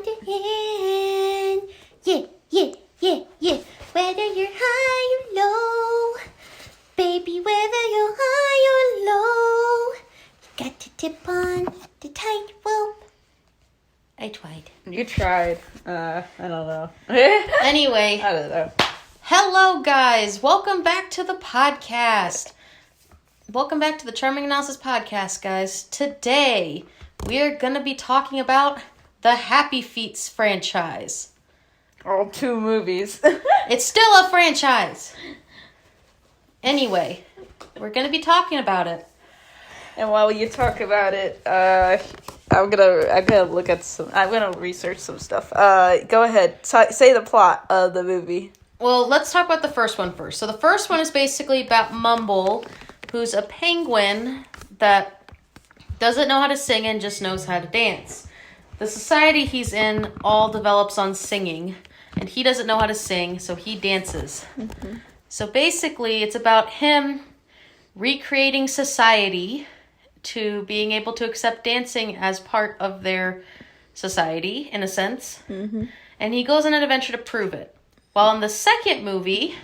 hand. Yeah, yeah, yeah, yeah. Whether you're high or low, baby, whether you're high or low, you got to tip on the tightrope. I tried. You tried. I don't know. Anyway. I don't know. Hello, guys. Welcome back to the podcast. Welcome back to the Charming Analysis podcast, guys. Today, we're going to be talking about the Happy Feets franchise. All 2 movies. It's still a franchise. Anyway, we're going to be talking about it. And while you talk about it, I'm gonna look at I'm gonna research some stuff. Go ahead. Say the plot of the movie. Well, let's talk about the first one first. So the first one is basically about Mumble, who's a penguin that doesn't know how to sing and just knows how to dance. The society he's in all develops on singing, and he doesn't know how to sing, so he dances. Mm-hmm. So basically, it's about him recreating society to being able to accept dancing as part of their society, in a sense. Mm-hmm. And he goes on an adventure to prove it. While in the second movie...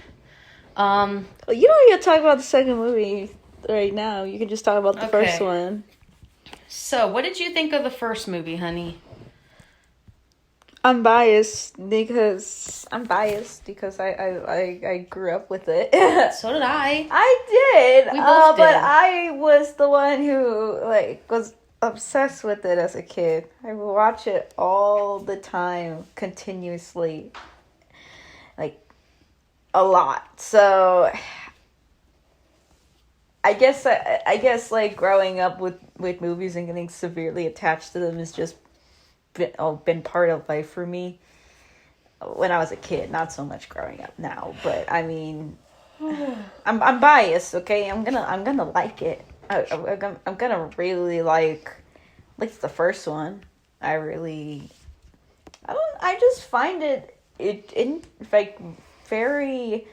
you don't need to talk about the second movie right now. You can just talk about the first one. So, what did you think of the first movie, honey? I'm biased because I grew up with it. So did I. I did. We both did. But I was the one who was obsessed with it as a kid. I would watch it all the time, continuously, a lot. So I guess growing up with movies and getting severely attached to them has just been part of life for me when I was a kid, not so much growing up now, but I mean, I'm biased, okay? I'm gonna like it. I'm gonna really like the first one. I just find it very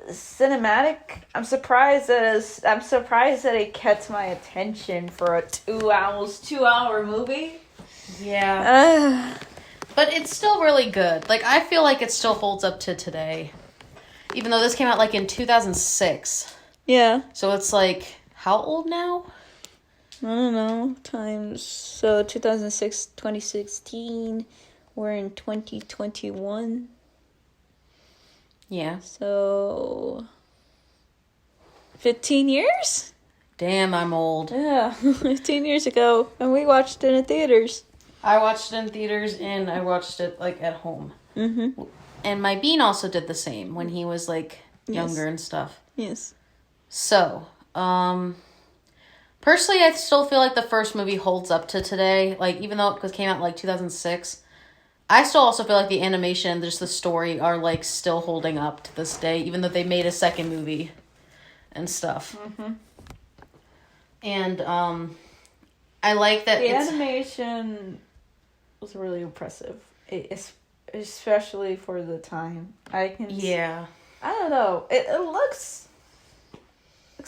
cinematic. I'm surprised that it kept my attention for a 2-hour movie. Yeah. But it's still really good. I feel like it still holds up to today. Even though this came out in 2006. Yeah. So it's how old now? I don't know. So 2006, 2016. We're in 2021. Yeah. So 15 years? Damn, I'm old. Yeah, 15 years ago. And we watched it in theaters. I watched it in theaters and I watched it at home. Mm-hmm. And my bean also did the same when he was younger and stuff. Yes. So, personally, I still feel like the first movie holds up to today. Even though it came out 2006, I still also feel like the animation and just the story are still holding up to this day, even though they made a second movie and stuff. Mm-hmm. And I like that the animation was really impressive. Especially for the time. Yeah. I don't know. It looks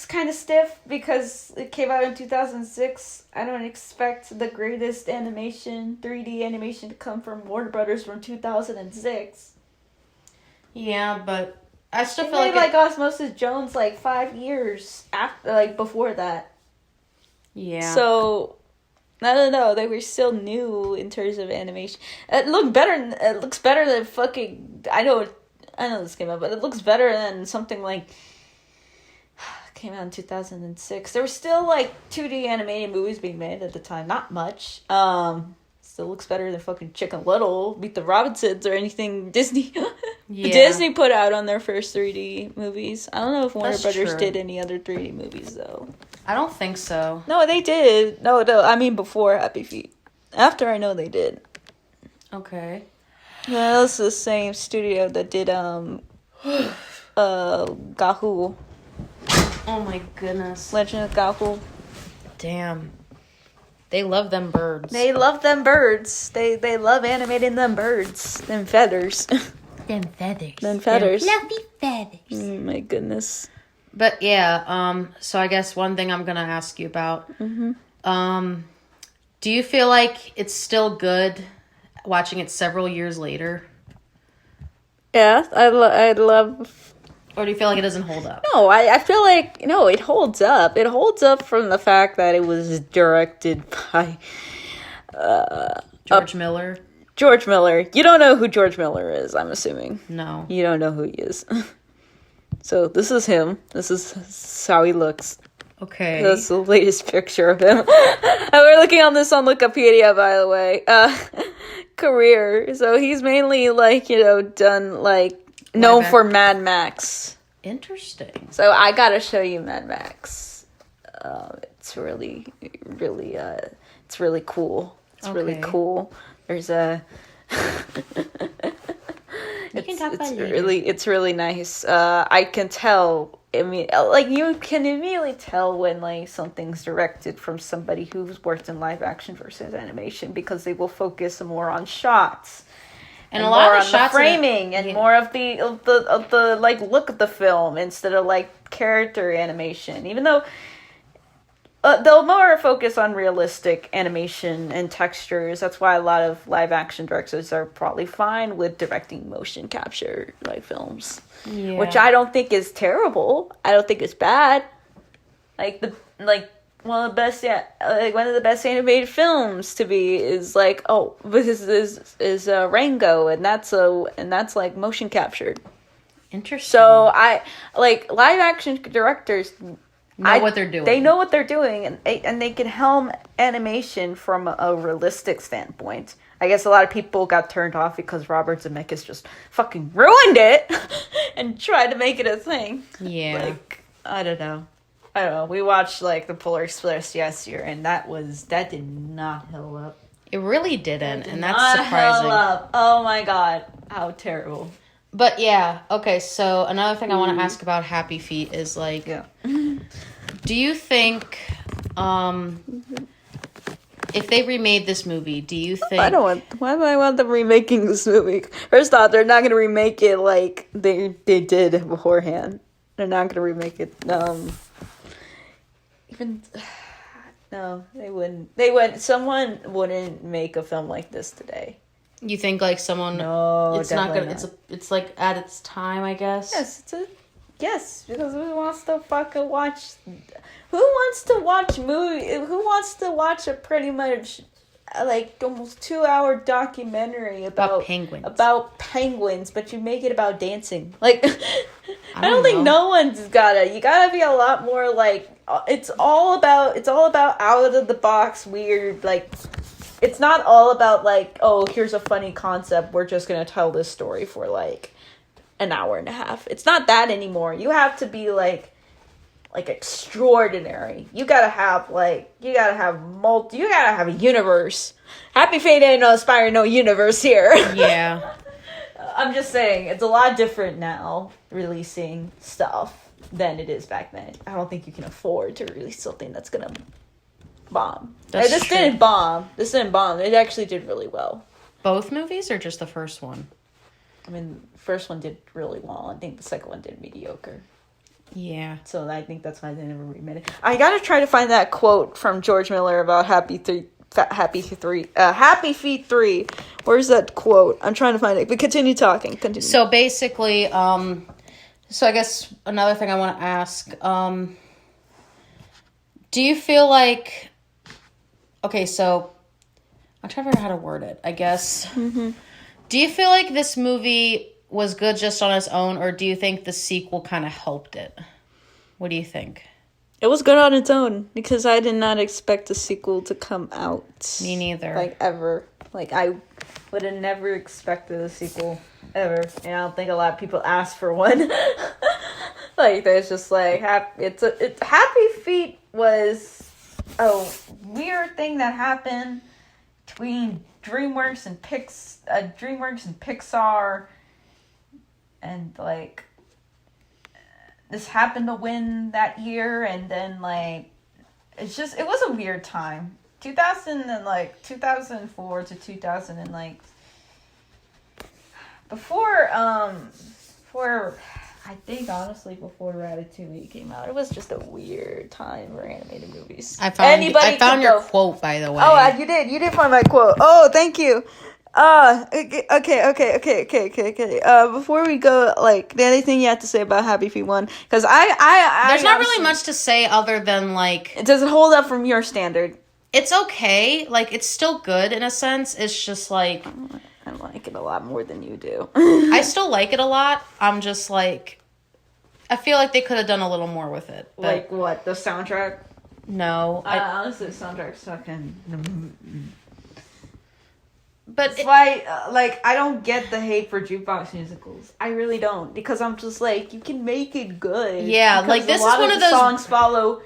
kind of stiff because it came out in 2006. I don't expect the greatest 3D animation to come from Warner Brothers from 2006. Yeah, but I still they feel made Osmosis Jones 5 years after, before that. Yeah. So I don't know. They were still new in terms of animation. It looks better than fucking. I know this came out, but it looks better than something came out in 2006. There were still 2D animated movies being made at the time. Not much. Still looks better than fucking Chicken Little, Meet the Robinsons, or anything Disney Disney put out on their first 3D movies. I don't know if Warner Brothers did any other 3D movies though. I don't think so. No, they did. No, I mean before Happy Feet. After, I know they did. Okay. Well, it's the same studio that did Gahul. Oh my goodness. Legend of Gahul. Damn. They love them birds. They love them birds. They love animating them birds. Them feathers. Them feathers. Them feathers. Them fluffy feathers. Oh my goodness. But yeah, so I guess one thing I'm gonna ask you about. Mm-hmm. Do you feel like it's still good watching it several years later? Yeah, I love... Or do you feel like it doesn't hold up? No, I feel like, no, it holds up. It holds up from the fact that it was directed by... George Miller? George Miller. You don't know who George Miller is, I'm assuming. No. You don't know who he is. So this is him. This is how he looks. Okay. That's the latest picture of him. And we're looking on this on Wikipedia, by the way. Career. So he's mainly, like, you know, done, like, known for Mad Max. Interesting. So I gotta show you Mad Max. It's really, really, it's really cool. It's really cool. There's a... It's really nice. I can tell. I mean, like, you can immediately tell when, like, something's directed from somebody who's worked in live action versus animation, because they will focus more on shots and a lot of the shots, framing, and more of the like look of the film instead of like character animation. Even though they'll more focus on realistic animation and textures. That's why a lot of live action directors are probably fine with directing motion capture like films, which I don't think is terrible. I don't think it's bad. One of the best animated films to be is like is Rango, and that's like motion captured. Interesting. So I like live action directors. What they're doing. They know what they're doing, and they can helm animation from a realistic standpoint. I guess a lot of people got turned off because Robert Zemeckis just fucking ruined it and tried to make it a thing. Yeah. Like, I don't know. We watched like the Polar Express year, and that did not hold up. It really didn't, and that's surprising. Hold up. Oh my god, how terrible. But yeah, okay, so another thing I want to ask about Happy Feet is, like, do you think, if they remade this movie, do you think... Why do I want them remaking this movie? First off, they're not going to remake it like they did beforehand. They're not going to remake it, no, they wouldn't. Someone wouldn't make a film like this today. You think, like, someone... No, it's not gonna... It's like, at its time, I guess? Yes, because who wants to fucking watch... Who wants to watch a pretty much, like, almost 2-hour documentary about penguins. But you make it about dancing. Like, I don't think no one's gotta... You gotta be a lot more, like... It's all about out of the box weird, like... It's not all about, like, oh, here's a funny concept. We're just going to tell this story for, like, an hour and a half. It's not that anymore. You have to be, like extraordinary. You got to have, like, you got to have a universe. Happy Fate ain't no Aspire no universe here. Yeah. I'm just saying, it's a lot different now, releasing stuff, than it is back then. I don't think you can afford to release something that's going to bomb. This didn't bomb. It actually did really well. Both movies or just the first one? I mean, the first one did really well. I think the second one did mediocre. Yeah. So I think that's why they never remade it. I gotta try to find that quote from George Miller about Happy Feet 3. Where's that quote? I'm trying to find it. But continue talking. So basically, so I guess another thing I want to ask, do you feel like... Okay, so I'm trying to figure out how to word it, I guess. Mm-hmm. Do you feel like this movie was good just on its own, or do you think the sequel kind of helped it? What do you think? It was good on its own, because I did not expect the sequel to come out. Me neither. Like, ever. Like, I would have never expected a sequel, ever. And I don't think a lot of people asked for one. Like, there's just, like, Happy Feet was... a weird thing that happened between DreamWorks and Pixar, and like this happened to win that year, and then like it was a weird time. 2004 to 2000 and like before I I think honestly before Ratatouille came out, it was just a weird time for animated movies. I found your quote, by the way. Oh, you did find my quote. Oh, thank you. Okay. Before we go, like, anything you have to say about Happy Feet 1? Because there's not really much to say other than, like... It doesn't hold up from your standard. It's okay. Like, it's still good in a sense. It's just, like... I like it a lot more than you do. I still like it a lot. I'm just, like... I feel like they could have done a little more with it. But... Like, what? The soundtrack? No. Honestly, the soundtrack's fucking... But that's why, like, I don't get the hate for jukebox musicals. I really don't, because I'm just like, you can make it good. Yeah, like this is one of those songs follow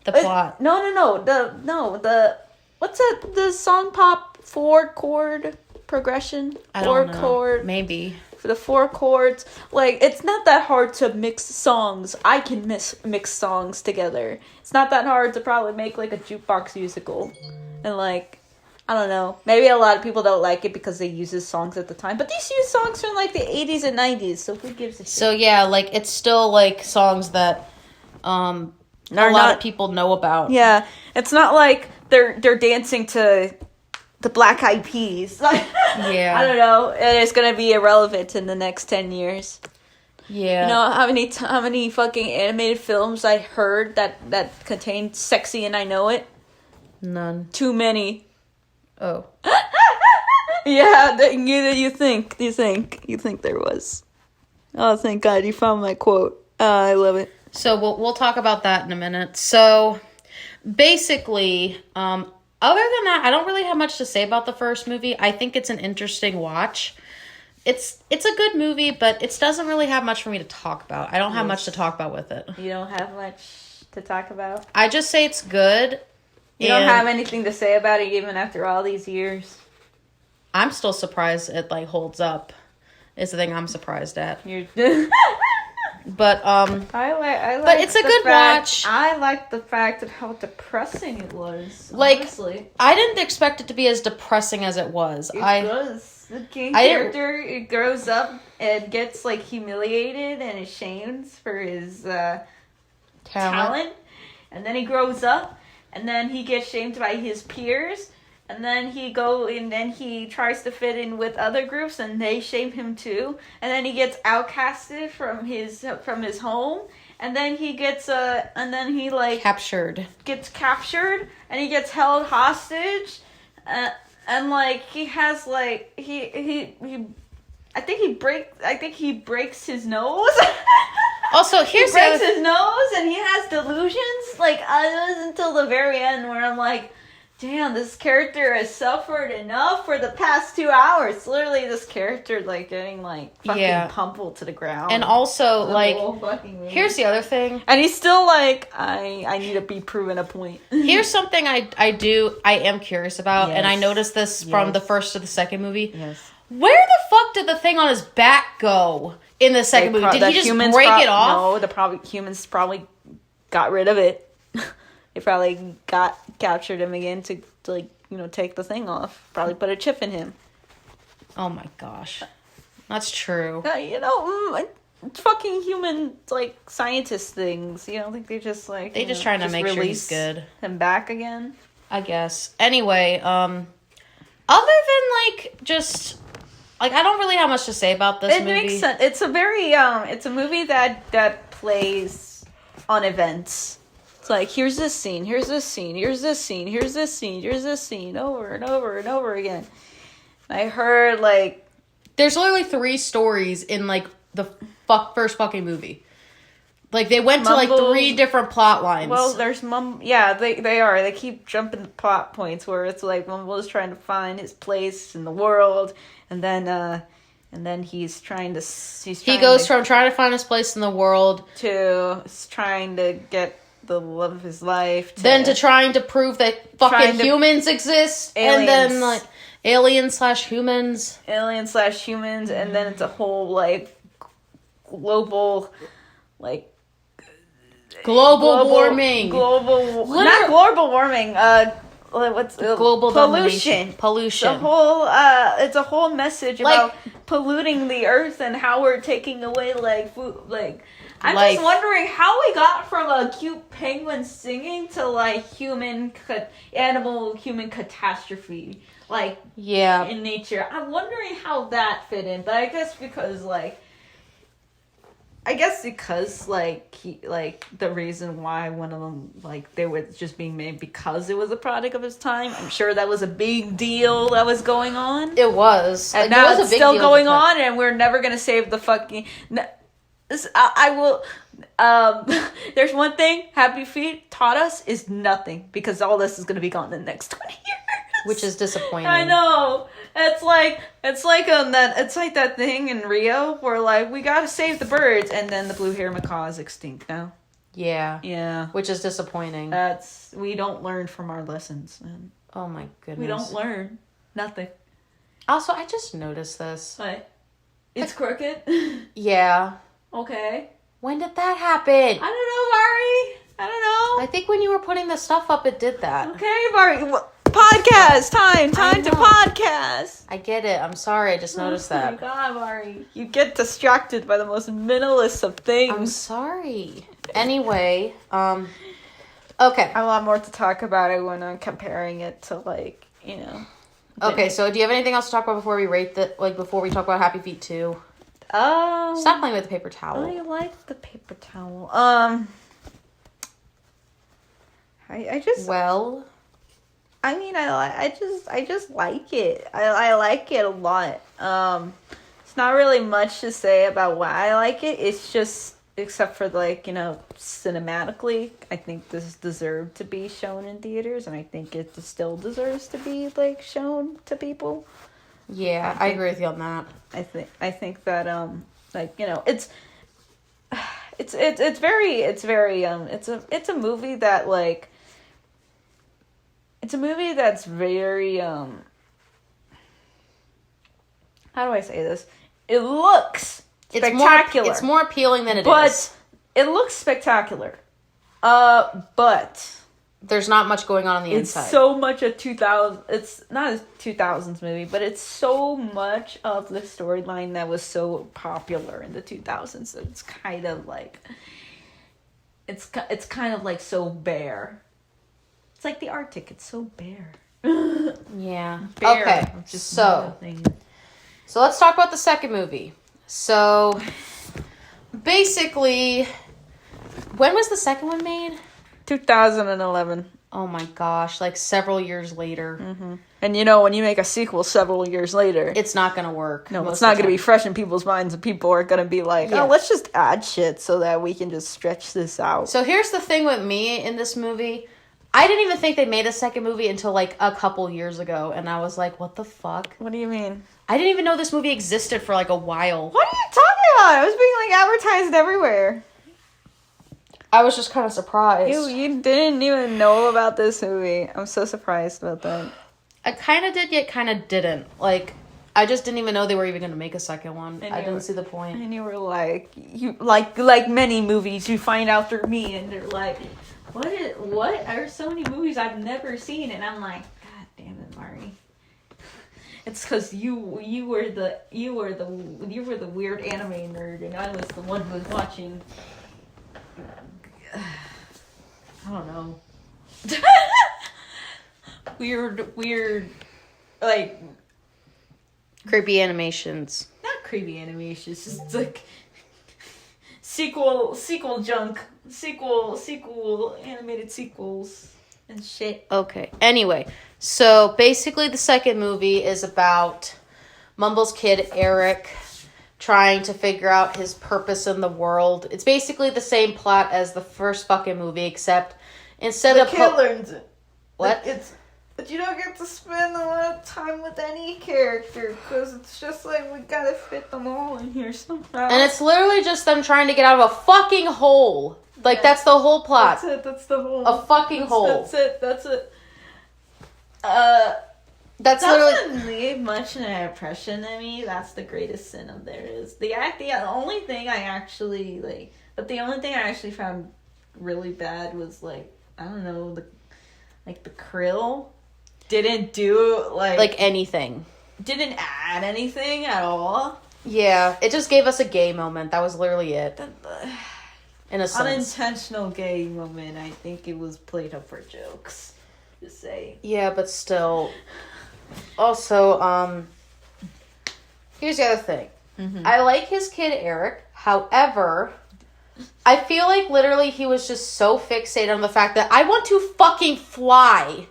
the plot. No. The what's that? The song pop 4-chord progression. I don't know. Maybe for the 4 chords. Like, it's not that hard to mix songs. I can mix songs together. It's not that hard to probably make like a jukebox musical, and like. I don't know. Maybe a lot of people don't like it because they use his songs at the time. But these use songs from, like, the 80s and 90s, so who gives a shit? So, yeah, like, it's still, like, songs that a lot of people know about. Yeah. It's not like they're dancing to the Black Eyed Peas. Yeah. I don't know. And it's going to be irrelevant in the next 10 years. Yeah. You know how many fucking animated films I heard that contained Sexy and I Know It? None. Too many. Oh. Yeah, you think there was. Oh, thank God you found my quote. I love it. So we'll talk about that in a minute. So basically, other than that, I don't really have much to say about the first movie. I think it's an interesting watch. It's a good movie, but it doesn't really have much for me to talk about. I don't have much to talk about with it. You don't have much to talk about? I just say it's good. You don't have anything to say about it even after all these years? I'm still surprised it, like, holds up. Is the thing I'm surprised at. But, I like but it's a good watch. I like the fact of how depressing it was, like, honestly. I didn't expect it to be as depressing as it was. It was. The main character, it grows up and gets, like, humiliated and ashamed for his talent. And then he grows up. And then he gets shamed by his peers, and then he tries to fit in with other groups, and they shame him too. And then he gets outcasted from his home, and then he gets captured. Gets captured, and he gets held hostage, and like he has like he I think he breaks his nose. Also, he breaks his nose and he has delusions. Like, it was until the very end where I'm like, damn, this character has suffered enough for the past 2 hours. Literally, this character, like, getting, like, fucking pummeled to the ground. And also, like, here's the other thing. And he's still like, I need to be proven a point. Here's something I am curious about, and I noticed this from the first to the second movie. Yes. Where the fuck did the thing on his back go in the second movie? Did he just break it off? No, humans probably got rid of it. They probably captured him again to like, you know, take the thing off. Probably put a chip in him. Oh my gosh. That's true. You know, fucking human, like, scientist things. You don't think they just, like... They just trying to make sure he's good. Him back again? I guess. Anyway, other than, like, just... Like, I don't really have much to say about this movie. It makes sense. It's a very, it's a movie that plays on events. It's like, here's this scene, here's this scene, here's this scene, here's this scene, here's this scene, over and over and over again. I heard, like... There's literally 3 stories in, like, the first fucking movie. Like, they went to, like, 3 different plot lines. Well, there's Yeah, they are. They keep jumping the plot points where it's like Mumble's trying to find his place in the world, and then he's trying to... He goes from trying to find his place in the world to trying to get the love of his life. Then to trying to prove that fucking humans exist. Aliens. And then, like, alien/humans. Alien/humans, and then it's a whole, like, global, like... Global warming. Not global warming. what's global pollution. Pollution. The whole it's a whole message about polluting the earth and how we're taking away like food, like. I'm just wondering how we got from a cute penguin singing to like human catastrophe, like in nature. I'm wondering how that fit in, but I guess because the reason why one of them like they were just being made because it was a product of its time. I'm sure that was a big deal that was going on. It was, and now it's still going on, and we're never gonna save the fucking. I will. There's one thing Happy Feet taught us is nothing, because all this is gonna be gone in the next 20 years, which is disappointing. I know. It's like that thing in Rio where like we gotta save the birds, and then the blue hair macaw is extinct now. Yeah. Which is disappointing. We don't learn from our lessons, man. Oh my goodness. We don't learn nothing. Also, I just noticed this. What? It's crooked. Yeah. Okay. When did that happen? I don't know, Mari. I don't know. I think when you were putting the stuff up, it did that. Okay, Mari. Podcast time to podcast. I get it. I'm sorry. I just noticed that. Oh my god, Mari. You get distracted by the most minimalist of things. I'm sorry. Anyway, okay. I have a lot more to talk about it when I'm comparing it to like, you know. Okay, so do you have anything else to talk about before we rate before we talk about Happy Feet 2? Stop playing with the paper towel. I like the paper towel. I just. Well. I mean, I just like it. I like it a lot. It's not really much to say about why I like it. It's just, except for like, you know, cinematically, I think this deserved to be shown in theaters, and I think it still deserves to be like shown to people. Yeah, I agree with you on that. I think that like, you know, it's a movie that like, it's a movie that's very how do I say this? It looks spectacular. It's more appealing than it is. But it looks spectacular. But there's not much going on the inside. It's so much a 2000. It's not a 2000s movie, but it's so much of the storyline that was so popular in the 2000s. So it's kind of like it's kind of like so bare. It's like the Arctic. It's so bare. Yeah. Bare. Okay. So let's talk about the second movie. So basically, when was the second one made? 2011. Oh my gosh, like several years later. Mm-hmm. And you know, when you make a sequel several years later, it's not going to work. No, it's not going to be fresh in people's minds, and people are going to be like, oh, let's just add shit so that we can just stretch this out. So here's the thing with me in this movie. I didn't even think they made a second movie until like a couple years ago, and I was like, what the fuck? What do you mean? I didn't even know this movie existed for like a while. What are you talking about? It was being like advertised everywhere. I was just kind of surprised. You didn't even know about this movie. I'm so surprised about that. I kind of did, yet kind of didn't. Like, I just didn't even know they were even going to make a second one. I didn't see the point. And you were like, like many movies, you find out through me, and they're like, what are so many movies I've never seen? And I'm like, God damn it, Mari. It's because you were the weird anime nerd, and I was the one who was watching. I don't know. weird, like creepy animations. Not creepy animations, just like sequel junk, sequel animated sequels and shit. Okay. Anyway, so basically the second movie is about Mumble's kid Eric trying to figure out his purpose in the world. It's basically the same plot as the first fucking movie, except instead the of kid learns it. What? But you don't get to spend a lot of time with any character, because it's just like we gotta fit them all in here somehow. And it's literally just them trying to get out of a fucking hole. Like, that's the whole plot. That's the whole. A fucking hole. That's it. That doesn't leave much of an impression on me. That's the greatest sin of theirs. The only thing I actually found really bad was like, I don't know, the krill didn't do like anything. Didn't add anything at all. Yeah, it just gave us a gay moment. That was literally it. In a sense. Unintentional gay moment. I think it was played up for jokes. Just say. Yeah, but still. Also, here's the other thing. Mm-hmm. I like his kid Eric. However, I feel like literally he was just so fixated on the fact that I want to fucking fly.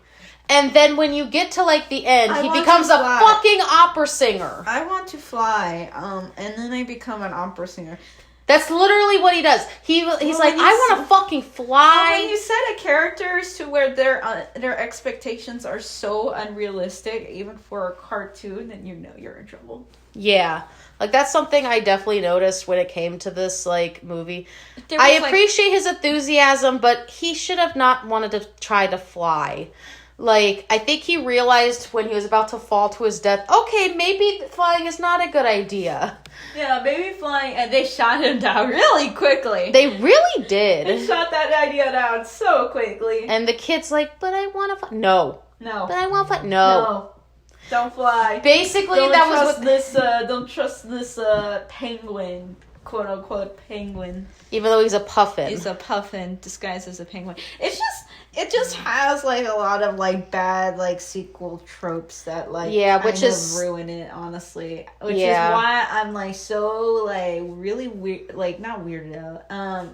And then when you get to like the end, he becomes a fucking opera singer. I want to fly, and then I become an opera singer. That's literally what he does. He's like, I want to fucking fly. When you set a characters to where their expectations are so unrealistic, even for a cartoon, then you know you're in trouble. Yeah. Like, that's something I definitely noticed when it came to this, like, movie. I appreciate his enthusiasm, but he should have not wanted to try to fly. Like, I think he realized when he was about to fall to his death, okay, maybe flying is not a good idea. Yeah, maybe flying, and they shot him down really quickly. They really did. They shot that idea down so quickly. And the kid's like, but I want to fly. No. But I want to fly. No. Don't fly. Basically, don't trust this penguin, quote unquote penguin. Even though he's a puffin. He's a puffin disguised as a penguin. It just has like a lot of like bad like sequel tropes that like which is ruin it, honestly. Which is why I'm like so like really weird, like not weirded out.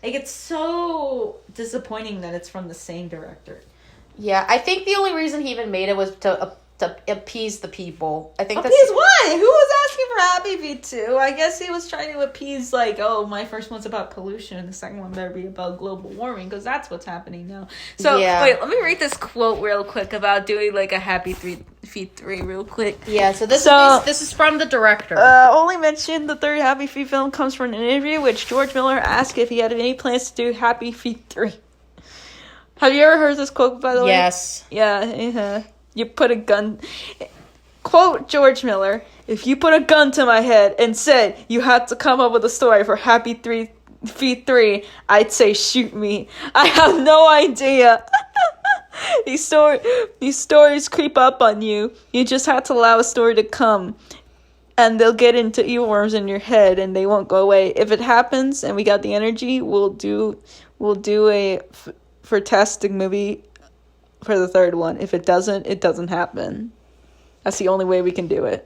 Like it's so disappointing that it's from the same director. Yeah, I think the only reason he even made it was to appease the people. I think appease what? Who was asking for Happy Feet 2? I guess he was trying to appease, like, oh, my first one's about pollution and the second one better be about global warming, because that's what's happening now. So, wait, let me read this quote real quick about doing, like, a Happy Feet 3 real quick. Yeah, so this is from the director. Only mentioned the third Happy Feet film comes from an interview which George Miller asked if he had any plans to do Happy Feet 3. Have you ever heard this quote, by the way? Yes. Yeah, You put a gun... Quote George Miller, if you put a gun to my head and said you had to come up with a story for Happy Feet 3, I'd say shoot me. I have no idea. These stories creep up on you. You just have to allow a story to come. And they'll get into earworms in your head and they won't go away. If it happens and we got the energy, we'll do a fantastic movie for the third one. If it doesn't happen. That's the only way we can do it.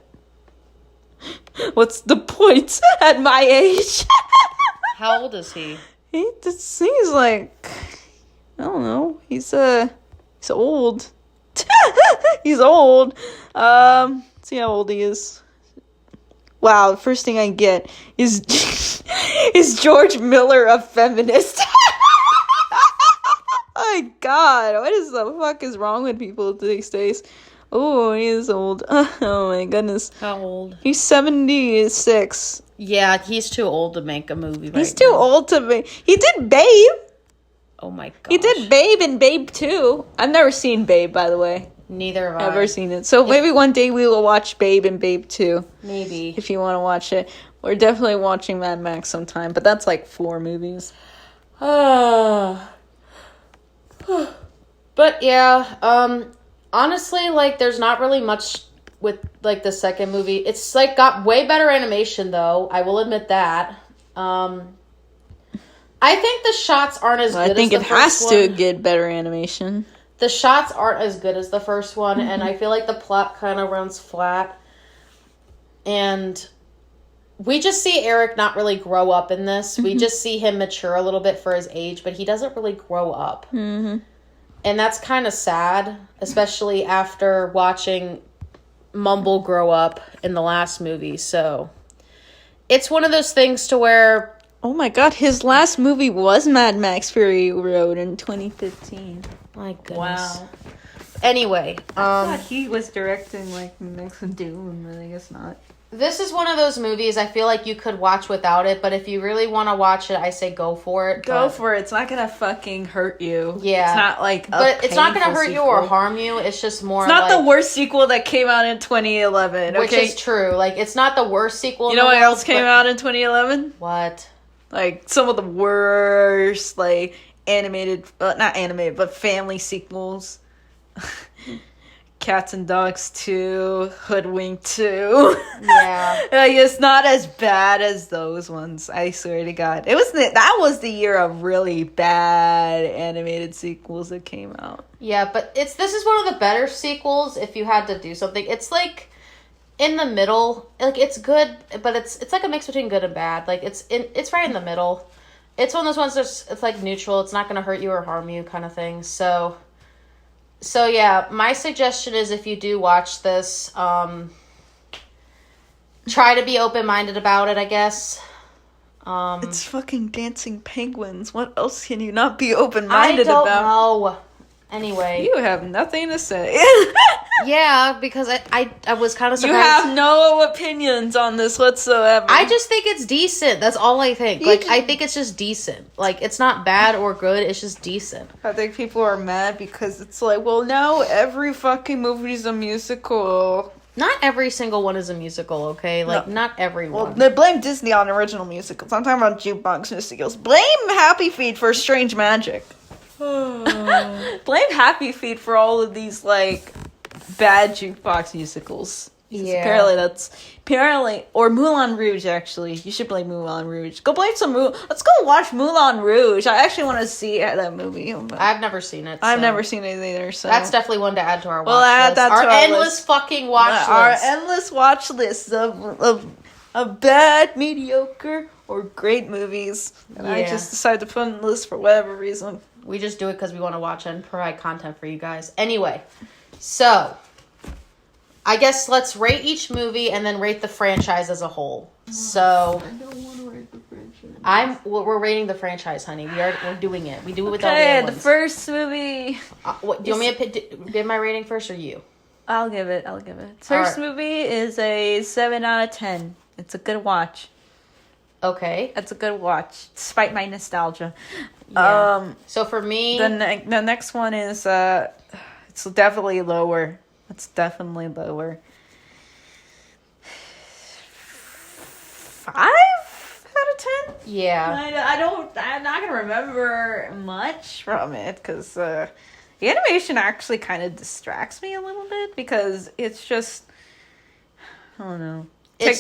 What's the point at my age? How old is he? He's like, I don't know. He's old. He's old. See how old he is. Wow, the first thing I get is George Miller a feminist? My God, what is the fuck is wrong with people these days? Oh, he is old. Oh my goodness. How old? He's 76. Yeah, he's too old to make a movie He's too old to make... He did Babe. Oh my God. He did Babe and Babe 2. I've never seen Babe, by the way. Neither have I. Never seen it. So maybe one day we will watch Babe and Babe 2. Maybe. If you want to watch it. We're definitely watching Mad Max sometime, but that's like 4 movies. But yeah, honestly, like, there's not really much with, like, the second movie. It's, like, got way better animation, though. I will admit that. I think the shots aren't as good as the first one. I think it has to get better animation. The shots aren't as good as the first one, and I feel like the plot kind of runs flat. And we just see Eric not really grow up in this. We just see him mature a little bit for his age, but he doesn't really grow up. Mm-hmm. And that's kind of sad, especially after watching Mumble grow up in the last movie. So it's one of those things to where... Oh my God, his last movie was Mad Max Fury Road in 2015. My goodness. Wow. Anyway. I thought he was directing like the next Doom, but I guess not. This is one of those movies I feel like you could watch without it, but if you really want to watch it, I say go for it. Go for it. It's not going to fucking hurt you. Yeah. It's not like But it's not going to hurt you or harm you. It's just more It's not like, the worst sequel that came out in 2011, okay? Which is true. Like, it's not the worst sequel. You know what else came out in 2011? What? Like, some of the worst, like, animated... not animated, but family sequels. Cats and Dogs 2, Hoodwink 2. Yeah. Like, it's not as bad as those ones, I swear to God. That was the year of really bad animated sequels that came out. Yeah, but this is one of the better sequels if you had to do something. It's like in the middle. Like, it's good, but it's like a mix between good and bad. Like, it's right in the middle. It's one of those ones that's it's like neutral. It's not going to hurt you or harm you kind of thing. So yeah, my suggestion is if you do watch this, try to be open-minded about it, I guess. It's fucking dancing penguins. What else can you not be open-minded about? about? I don't know. Anyway. You have nothing to say. Yeah, because I was kind of surprised. You have no opinions on this whatsoever. I just think it's decent. That's all I think. I think it's just decent. Like, it's not bad or good. It's just decent. I think people are mad because it's like, well, now every fucking movie's a musical. Not every single one is a musical, okay? Like, not every one. Well, they blame Disney on original musicals. I'm talking about jukebox musicals. Blame Happy Feet for Strange Magic. Blame Happy Feet for all of these, like, bad jukebox musicals. Yeah. Apparently, or Moulin Rouge, actually. You should blame Moulin Rouge. Go blame let's go watch Moulin Rouge. I actually want to see that movie. I've never seen it. I've never seen it either, so. That's definitely one to add to our watch list. Add that to our endless list. Fucking watch list. Our endless watch list of bad, mediocre, or great movies. And I just decided to put on the list for whatever reason. We just do it because we want to watch and provide content for you guys. Anyway, so I guess let's rate each movie and then rate the franchise as a whole. So I don't want to rate the franchise. We're rating the franchise, honey. We're doing it. We do it with all the other ones. The first movie. Do you want me to give my rating first or you? I'll give it. First movie is a 7 out of 10. It's a good watch. Okay. It's a good watch, despite my nostalgia. Yeah. So for me, the next one is it's definitely lower. It's definitely lower. 5 out of 10. Yeah. I'm not gonna remember much from it because the animation actually kind of distracts me a little bit because it's just, I don't know.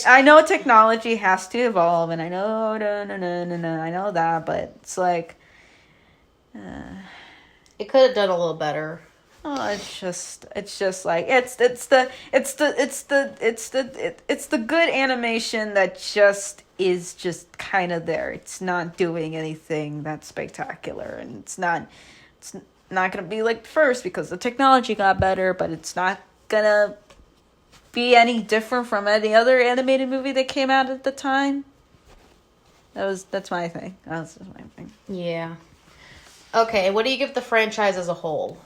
I know technology has to evolve, and I know I know that, but it's like it could have done a little better. Oh, it's just like it's the good animation that just is just kind of there. It's not doing anything that's spectacular, and it's not gonna be like the first because the technology got better, but it's not gonna be any different from any other animated movie that came out at the time. That's my thing. That's just my thing. Yeah. Okay, what do you give the franchise as a whole?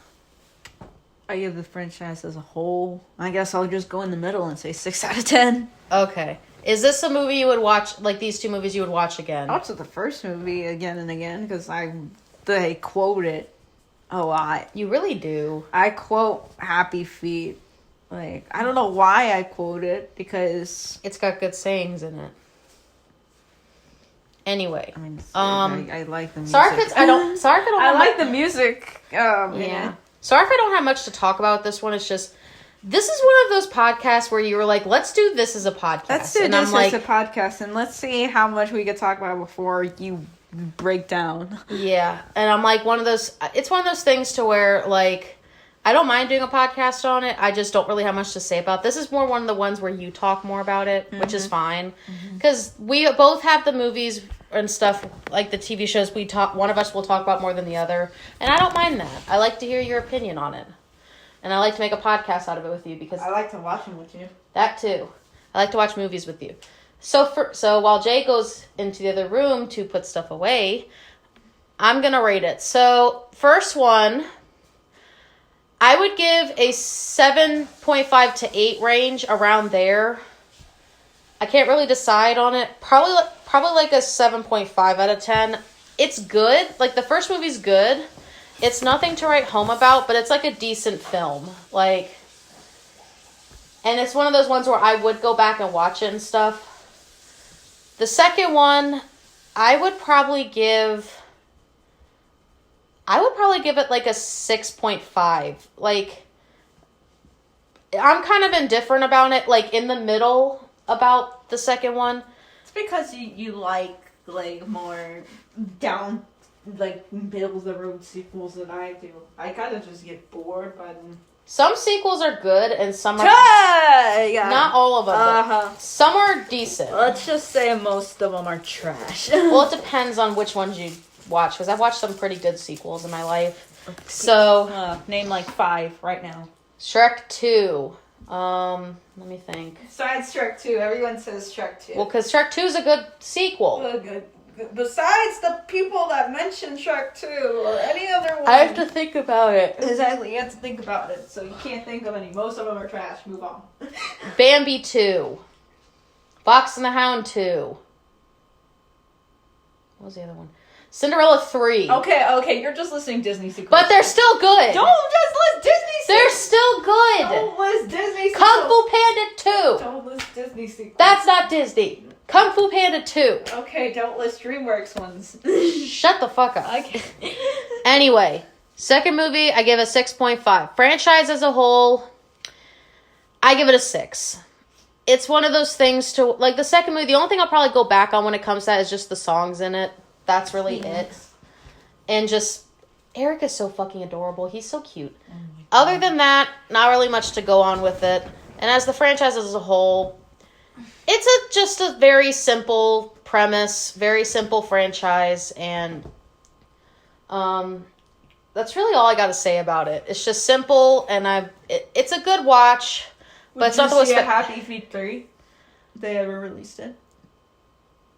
I give the franchise as a whole. I guess I'll just go in the middle and say 6 out of 10. Okay. Is this a movie you would watch, like these two movies you would watch again? I watched the first movie again and again because they quote it a lot. You really do. I quote Happy Feet. Like, I don't know why I quote it because it's got good sayings in it. Anyway, I mean, I like the music. Sorry if I don't. I like the music. Yeah. Sorry if I don't have much to talk about this one. It's just this is one of those podcasts where you were like, "Let's do this as a podcast." Let's do this as a podcast, and let's see how much we can talk about before you break down. Yeah, and I'm like one of those. It's one of those things to where like I don't mind doing a podcast on it. I just don't really have much to say about it. This is more one of the ones where you talk more about it, which is fine. Because we both have the movies and stuff, like the TV shows we talk. One of us will talk about more than the other. And I don't mind that. I like to hear your opinion on it. And I like to make a podcast out of it with you because... I like to watch them with you. That too. I like to watch movies with you. So while Jay goes into the other room to put stuff away, I'm going to rate it. So first one... I would give a 7.5 to 8 range around there. I can't really decide on it. Probably like a 7.5 out of 10. It's good. Like, the first movie's good. It's nothing to write home about, but it's like a decent film. Like, and it's one of those ones where I would go back and watch it and stuff. The second one, I would probably give it like a 6.5. Like, I'm kind of indifferent about it, like in the middle about the second one. It's because you like more down, like middle of the road sequels than I do. I kind of just get bored by them. Some sequels are good and some are not all of them. But some are decent. Let's just say most of them are trash. Well, it depends on which ones you watch, because I've watched some pretty good sequels in my life. So name like 5 right now. Shrek 2. Let me think. Besides Shrek 2, everyone says Shrek 2. Well, because Shrek 2 is a good sequel. Good. Besides the people that mention Shrek 2 or any other one. I have to think about it. Exactly, you have to think about it. So you can't think of any. Most of them are trash. Move on. Bambi 2. Fox and the Hound 2. What was the other one? Cinderella 3. Okay, you're just listing Disney sequels. But they're still good. Don't just list Disney sequels. They're still good. Don't list Disney sequels. Kung Fu Panda 2. Don't list Disney sequels. That's not Disney. Kung Fu Panda 2. Okay, don't list DreamWorks ones. Shut the fuck up. Okay. Anyway, second movie, I give a 6.5. Franchise as a whole, I give it a 6. It's one of those things to, like, the second movie, the only thing I'll probably go back on when it comes to that is just the songs in it. That's really it. And just, Eric is so fucking adorable. He's so cute. Other than that, not really much to go on with it. And as the franchise as a whole, it's just a very simple premise, very simple franchise, and that's really all I got to say about it. It's just simple, and it's a good watch, but it's not the most. Happy Feet 3? They ever released it?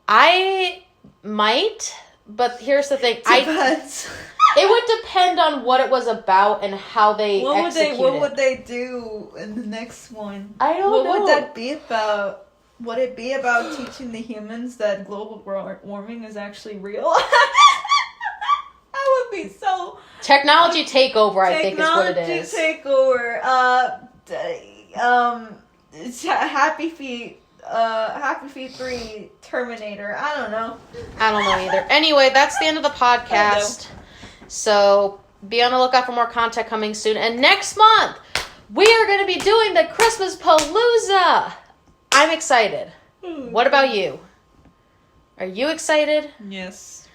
I might, but here's the thing. Depends. It would depend on what it was about and how they executed it. What would they do in the next one? I don't know. What would that be about? Would it be about teaching the humans that global warming is actually real? That would be so... Technology takeover, I think, is what it is. Technology takeover. Happy Feet 3, Terminator. I don't know. I don't know either. Anyway, that's the end of the podcast. So be on the lookout for more content coming soon. And next month, we are going to be doing the Christmas Palooza. I'm excited. What about you? Are you excited? Yes.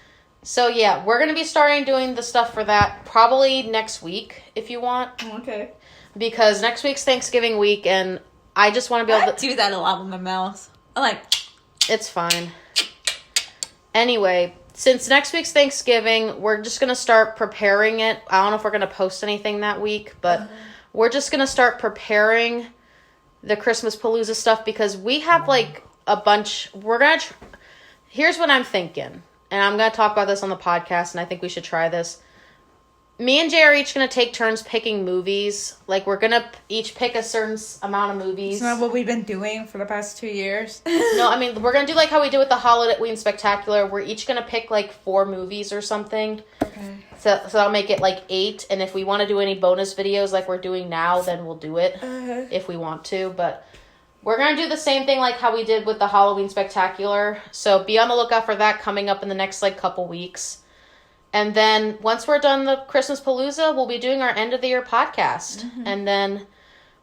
So yeah, we're going to be starting doing the stuff for that probably next week if you want. Okay. Because next week's Thanksgiving week and I just want to be able to do that a lot with my mouth. I like... It's fine. Anyway, since next week's Thanksgiving, we're just going to start preparing it. I don't know if we're going to post anything that week, but we're just going to start preparing the Christmas Palooza stuff because we have like a bunch. We're going to... Here's what I'm thinking. And I'm going to talk about this on the podcast, and I think we should try this. Me and Jay are each going to take turns picking movies. Like, we're going to each pick a certain amount of movies. Isn't that what we've been doing for the past 2 years? No, I mean, we're going to do like how we did with the Halloween Spectacular. We're each going to pick like 4 movies or something. Okay. So that'll make it like 8. And if we want to do any bonus videos like we're doing now, then we'll do it if we want to. But we're going to do the same thing like how we did with the Halloween Spectacular. So be on the lookout for that coming up in the next like couple weeks. And then once we're done the Christmas Palooza, we'll be doing our end of the year podcast. And then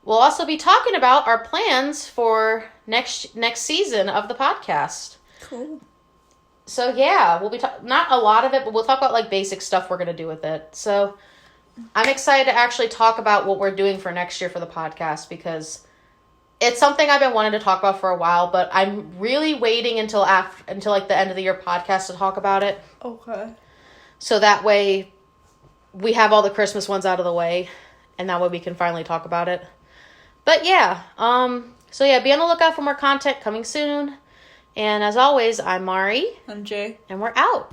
we'll also be talking about our plans for next season of the podcast. Cool. So yeah, we'll be not a lot of it, but we'll talk about like basic stuff we're going to do with it. So I'm excited to actually talk about what we're doing for next year for the podcast because it's something I've been wanting to talk about for a while, but I'm really waiting until like the end of the year podcast to talk about it. Okay. So that way we have all the Christmas ones out of the way and that way we can finally talk about it. But yeah, so yeah, be on the lookout for more content coming soon. And as always, I'm Mari. I'm Jay. And we're out.